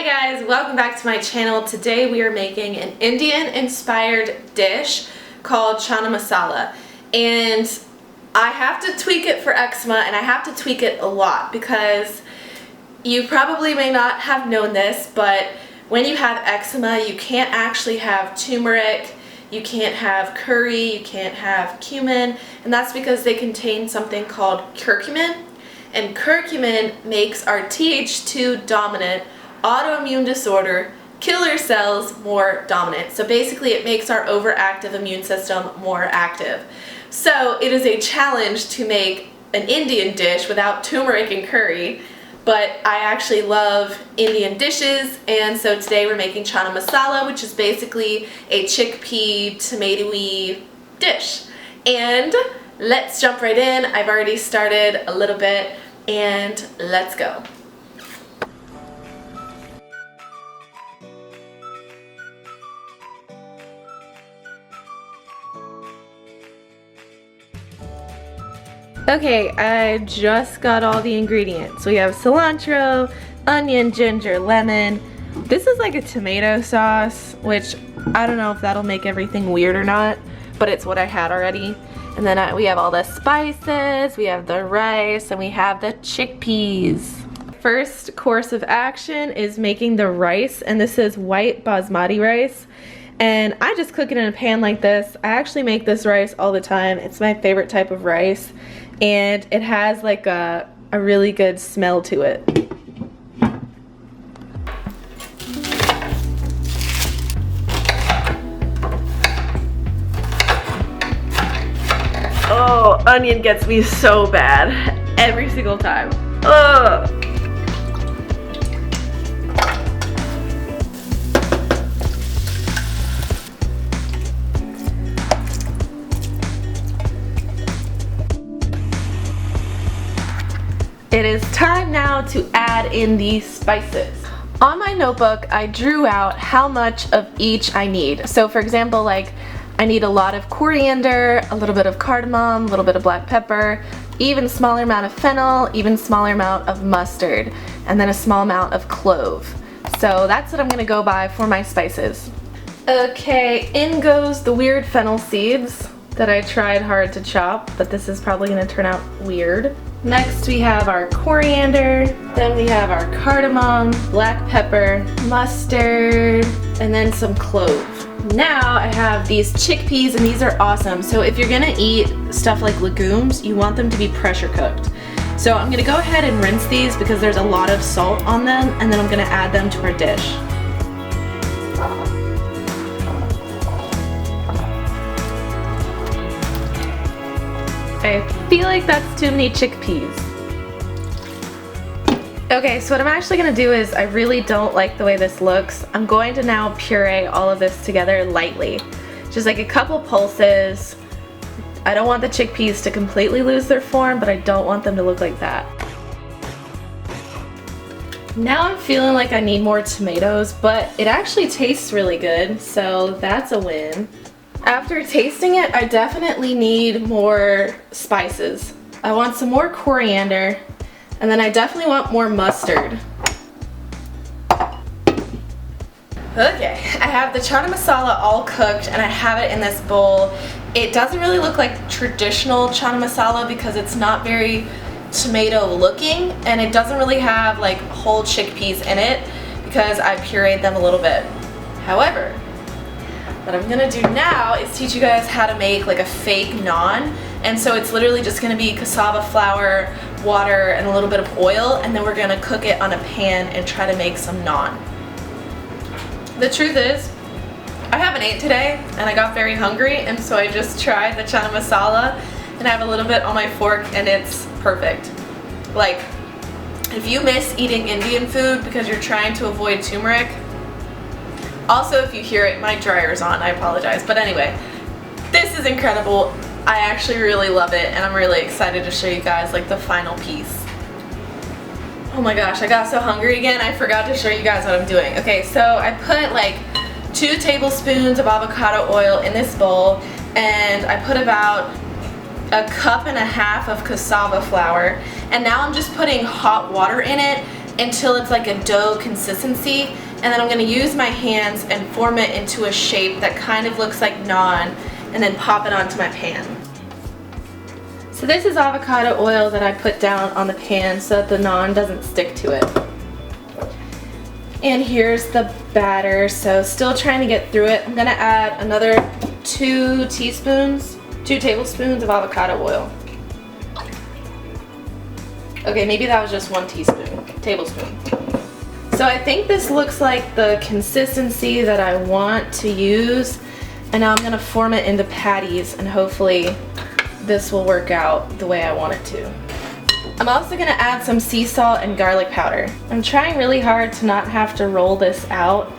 Hi guys, welcome back to my channel. Today we are making an Indian inspired dish called Chana Masala, and I have to tweak it for eczema, and I have to tweak it a lot because you probably may not have known this, but when you have eczema you can't actually have turmeric, you can't have curry, you can't have cumin, and that's because they contain something called curcumin, and curcumin makes our Th2 dominant autoimmune disorder killer cells more dominant. So basically it makes our overactive immune system more active. So it is a challenge to make an Indian dish without turmeric and curry, but I actually love Indian dishes, and so today we're making Chana Masala, which is basically a chickpea tomatoey dish. And let's jump right in. I've already started a little bit, and let's go. Okay, I just got all the ingredients. We have cilantro, onion, ginger, lemon. This is like a tomato sauce, which I don't know if that'll make everything weird or not, but it's what I had already. And then we have all the spices, we have the rice, and we have the chickpeas. First course of action is making the rice, and this is white basmati rice. And I just cook it in a pan like this. I actually make this rice all the time. It's my favorite type of rice. And it has like a really good smell to it. Oh, onion gets me so bad every single time. Ugh. It is time now to add in the spices. On my notebook, I drew out how much of each I need. So for example, like I need a lot of coriander, a little bit of cardamom, a little bit of black pepper, even smaller amount of fennel, even smaller amount of mustard, and then a small amount of clove. So that's what I'm gonna go by for my spices. Okay, in goes the weird fennel seeds that I tried hard to chop, but this is probably gonna turn out weird. Next we have our coriander, then we have our cardamom, black pepper, mustard, and then some clove. Now I have these chickpeas, and these are awesome. So if you're gonna eat stuff like legumes, you want them to be pressure cooked. So I'm gonna go ahead and rinse these because there's a lot of salt on them, and then I'm gonna add them to our dish. I feel like that's too many chickpeas. Okay, so what I'm actually gonna do is, I really don't like the way this looks. I'm going to now puree all of this together lightly. Just like a couple pulses. I don't want the chickpeas to completely lose their form, but I don't want them to look like that. Now I'm feeling like I need more tomatoes, but it actually tastes really good, so that's a win. After tasting it, I definitely need more spices. I want some more coriander, and then I definitely want more mustard. Okay, I have the Chana Masala all cooked, and I have it in this bowl. It doesn't really look like traditional Chana Masala because it's not very tomato looking, and it doesn't really have like whole chickpeas in it because I pureed them a little bit. However, what I'm gonna do now is teach you guys how to make like a fake naan. And so it's literally just gonna be cassava flour, water, and a little bit of oil, and then we're gonna cook it on a pan and try to make some naan. The truth is, I haven't ate today, and I got very hungry, and so I just tried the Chana Masala, and I have a little bit on my fork, and it's perfect. Like, if you miss eating Indian food because you're trying to avoid turmeric, also, if you hear it, my dryer's on, I apologize. But anyway, this is incredible. I actually really love it, and I'm really excited to show you guys like the final piece. Oh my gosh, I got so hungry again, I forgot to show you guys what I'm doing. Okay, so I put like 2 tablespoons of avocado oil in this bowl, and I put about a cup and a half of cassava flour, and now I'm just putting hot water in it, until it's like a dough consistency, and then I'm going to use my hands and form it into a shape that kind of looks like naan, and then pop it onto my pan. So this is avocado oil that I put down on the pan so that the naan doesn't stick to it. And here's the batter, so still trying to get through it. I'm going to add another 2 tablespoons of avocado oil. Okay, maybe that was just 1 tablespoon. So I think this looks like the consistency that I want to use, and now I'm going to form it into patties, and hopefully this will work out the way I want it to. I'm also going to add some sea salt and garlic powder. I'm trying really hard to not have to roll this out,